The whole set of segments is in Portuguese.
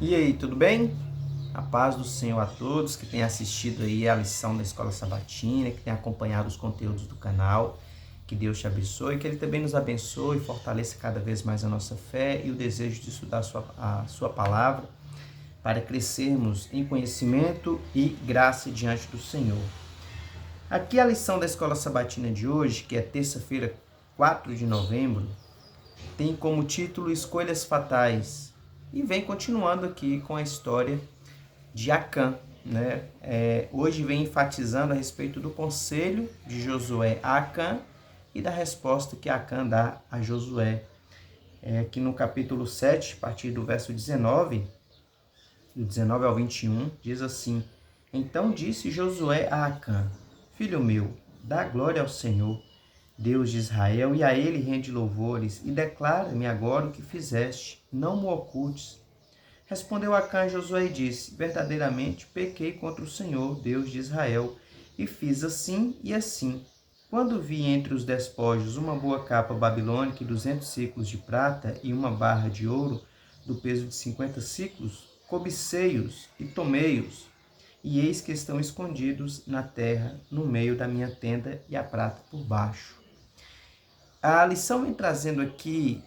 E aí, tudo bem? A paz do Senhor a todos que têm assistido aí a lição da Escola Sabatina, que têm acompanhado os conteúdos do canal. Que Deus te abençoe, que Ele também nos abençoe e fortaleça cada vez mais a nossa fé e o desejo de estudar a sua palavra para crescermos em conhecimento e graça diante do Senhor. Aqui a lição da Escola Sabatina de hoje, que é terça-feira, 4 de novembro, tem como título Escolhas Fatais e vem continuando aqui com a história de Acã, né? Hoje vem enfatizando a respeito do conselho de Josué a Acã e da resposta que Acã dá a Josué. Aqui no capítulo 7, a partir do verso 19, do 19 ao 21, diz assim: Então disse Josué a Acã: Filho meu, dá glória ao Senhor, Deus de Israel, e a ele rende louvores, e declara-me agora o que fizeste, não me ocultes. Respondeu Acã a Josué e disse: Verdadeiramente pequei contra o Senhor, Deus de Israel, e fiz assim e assim. Quando vi entre os despojos uma boa capa babilônica e 200 siclos de prata e uma barra de ouro do peso de 50 siclos, cobicei-os e tomei-os, e eis que estão escondidos na terra, no meio da minha tenda, e a prata por baixo. A lição vem trazendo aqui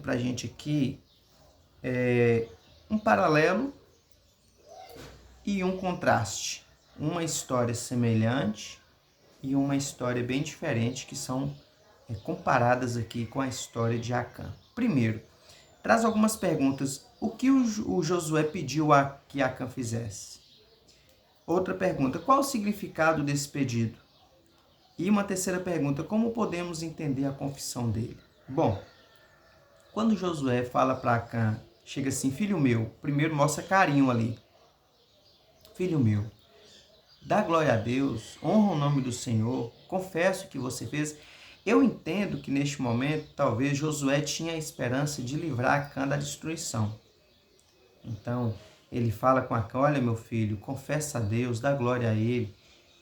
para a gente aqui um paralelo e um contraste. Uma história semelhante e uma história bem diferente que são comparadas aqui com a história de Acã. Primeiro, traz algumas perguntas. O que o Josué pediu que Acã fizesse? Outra pergunta, qual o significado desse pedido? E uma terceira pergunta, como podemos entender a confissão dele? Bom, quando Josué fala para Acã, chega assim: filho meu, primeiro mostra carinho ali. Filho meu, dá glória a Deus, honra o nome do Senhor, confesso o que você fez. Eu entendo que neste momento, talvez Josué tinha a esperança de livrar Acã da destruição. Então, ele fala com Acã: olha meu filho, confessa a Deus, dá glória a Ele,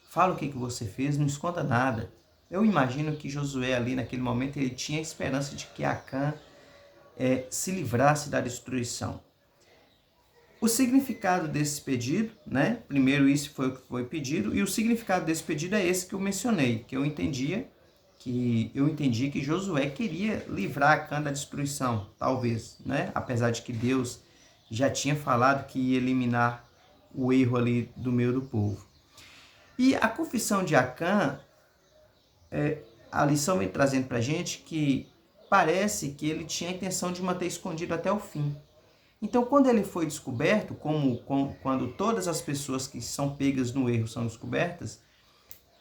fala o que você fez, não esconda nada. Eu imagino que Josué ali naquele momento, ele tinha a esperança de que Acã se livrasse da destruição. O significado desse pedido, né? Primeiro isso foi o que foi pedido, e o significado desse pedido é esse que eu mencionei, que eu entendi que Josué queria livrar Acã da destruição, talvez, né? Apesar de que Deus já tinha falado que ia eliminar o erro ali do meio do povo. E a confissão de Acã, a lição vem trazendo para a gente que parece que ele tinha a intenção de manter escondido até o fim. Então, quando ele foi descoberto, quando todas as pessoas que são pegas no erro são descobertas,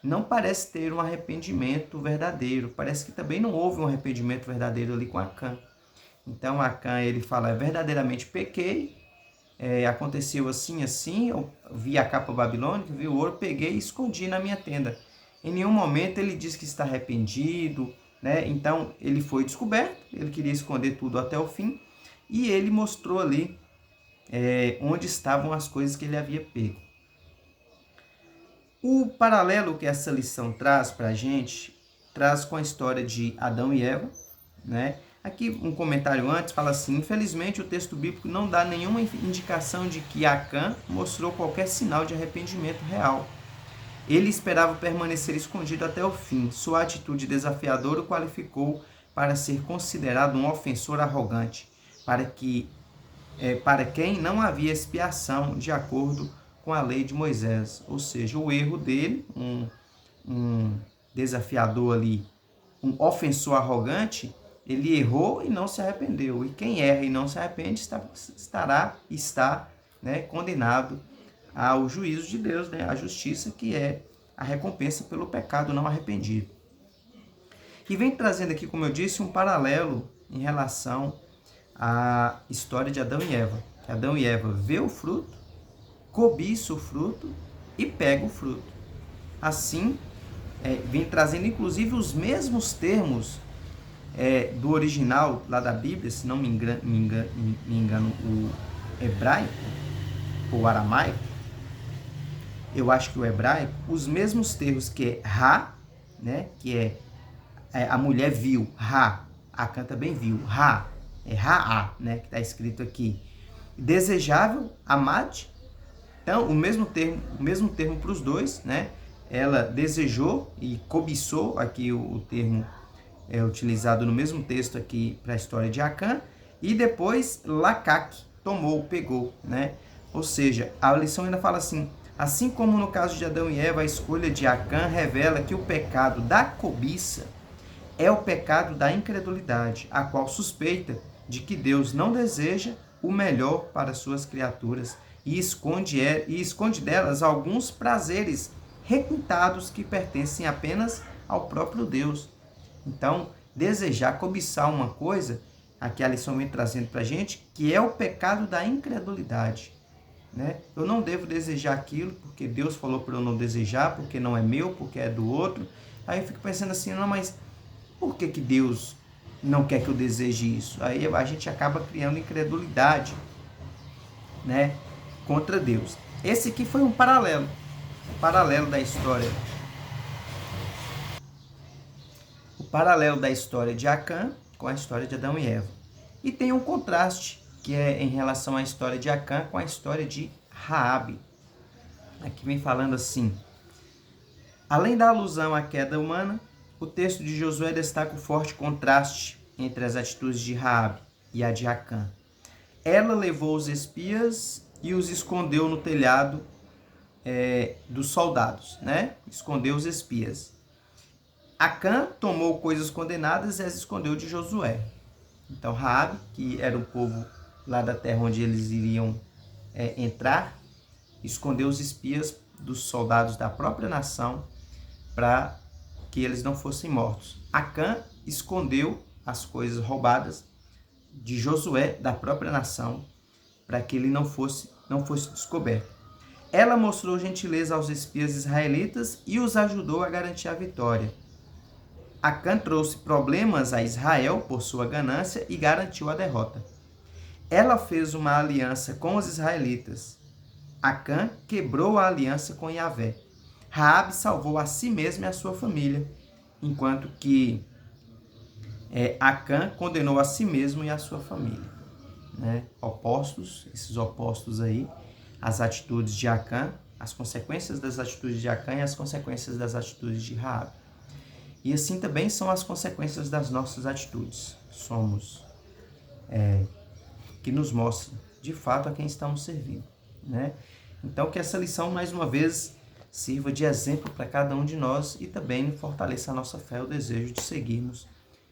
não parece ter um arrependimento verdadeiro. Parece que também não houve um arrependimento verdadeiro ali com Acã. Então, Acã, ele fala: verdadeiramente pequei, aconteceu assim, assim, eu vi a capa babilônica, vi o ouro, peguei e escondi na minha tenda. Em nenhum momento ele diz que está arrependido, né? Então, ele foi descoberto, ele queria esconder tudo até o fim, e ele mostrou ali onde estavam as coisas que ele havia pego. O paralelo que essa lição traz para a gente, traz com a história de Adão e Eva, né? Aqui um comentário antes fala assim: infelizmente o texto bíblico não dá nenhuma indicação de que Acã mostrou qualquer sinal de arrependimento real. Ele esperava permanecer escondido até o fim. Sua atitude desafiadora o qualificou para ser considerado um ofensor arrogante, para quem não havia expiação de acordo com a lei de Moisés. Ou seja, o erro dele, um desafiador ali, um ofensor arrogante, ele errou e não se arrependeu. E quem erra e não se arrepende está condenado ao juízo de Deus, né? A justiça, que é a recompensa pelo pecado não arrependido. E vem trazendo aqui, como eu disse, um paralelo em relação à história de Adão e Eva. Adão e Eva vê o fruto, cobiça o fruto e pega o fruto. Assim, vem trazendo inclusive os mesmos termos do original lá da Bíblia, se não me engano, o hebraico ou aramaico, eu acho que o hebraico, os mesmos termos que é Ra, né, que a mulher viu, Ra, Acã também viu, Ra, é Raá, né, que está escrito aqui. Desejável, amad, então o mesmo termo para os dois, né? Ela desejou e cobiçou, aqui o termo é utilizado no mesmo texto aqui para a história de Acã, e depois Lacaque, tomou, pegou, né? Ou seja, a lição ainda fala assim como no caso de Adão e Eva, a escolha de Acã revela que o pecado da cobiça é o pecado da incredulidade, a qual suspeita de que Deus não deseja o melhor para suas criaturas e esconde delas alguns prazeres requintados que pertencem apenas ao próprio Deus. Então, desejar, cobiçar uma coisa, aqui a lição vem trazendo para a gente, que é o pecado da incredulidade. Né? Eu não devo desejar aquilo porque Deus falou para eu não desejar, porque não é meu, porque é do outro. Aí eu fico pensando assim, não, mas por que Deus não quer que eu deseje isso? Aí a gente acaba criando incredulidade, né, contra Deus. Esse aqui foi um paralelo da história. O paralelo da história de Acã com a história de Adão e Eva. E tem um contraste, que é em relação à história de Acã com a história de Raabe. Aqui vem falando assim: além da alusão à queda humana, o texto de Josué destaca o forte contraste entre as atitudes de Raabe e a de Acã. Ela levou os espias e os escondeu no telhado dos soldados, né? Escondeu os espias. Acã tomou coisas condenadas e as escondeu de Josué. Então Raabe, que era o povo lá da terra onde eles iriam entrar, escondeu os espias dos soldados da própria nação para que eles não fossem mortos. Acã escondeu as coisas roubadas de Josué, da própria nação, para que ele não fosse descoberto. Ela mostrou gentileza aos espias israelitas e os ajudou a garantir a vitória. Acã trouxe problemas a Israel por sua ganância e garantiu a derrota. Ela fez uma aliança com os israelitas. Acã quebrou a aliança com Yahvé. Raabe salvou a si mesma e a sua família, enquanto que Acã condenou a si mesmo e a sua família. Né? Esses opostos aí, as atitudes de Acã, as consequências das atitudes de Acã e as consequências das atitudes de Raabe. E assim também são as consequências das nossas atitudes. Que nos mostra de fato a quem estamos servindo. Né? Então que essa lição mais uma vez sirva de exemplo para cada um de nós e também fortaleça a nossa fé, o desejo de seguirmos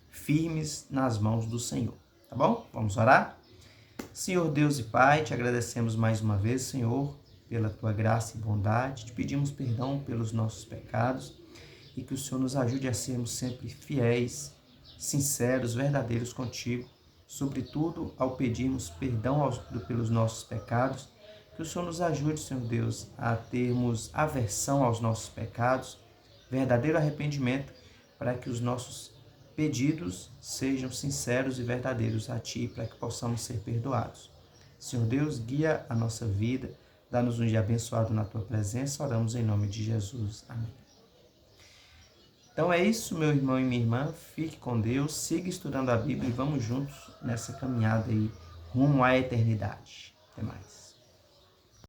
firmes nas mãos do Senhor. Tá bom? Vamos orar? Senhor Deus e Pai, te agradecemos mais uma vez, Senhor, pela tua graça e bondade. Te pedimos perdão pelos nossos pecados e que o Senhor nos ajude a sermos sempre fiéis, sinceros, verdadeiros contigo. Sobretudo, ao pedirmos perdão pelos nossos pecados, que o Senhor nos ajude, Senhor Deus, a termos aversão aos nossos pecados, verdadeiro arrependimento, para que os nossos pedidos sejam sinceros e verdadeiros a Ti, para que possamos ser perdoados. Senhor Deus, guia a nossa vida, dá-nos um dia abençoado na Tua presença, oramos em nome de Jesus. Amém. Então é isso, meu irmão e minha irmã, fique com Deus, siga estudando a Bíblia e vamos juntos nessa caminhada aí rumo à eternidade. Até mais.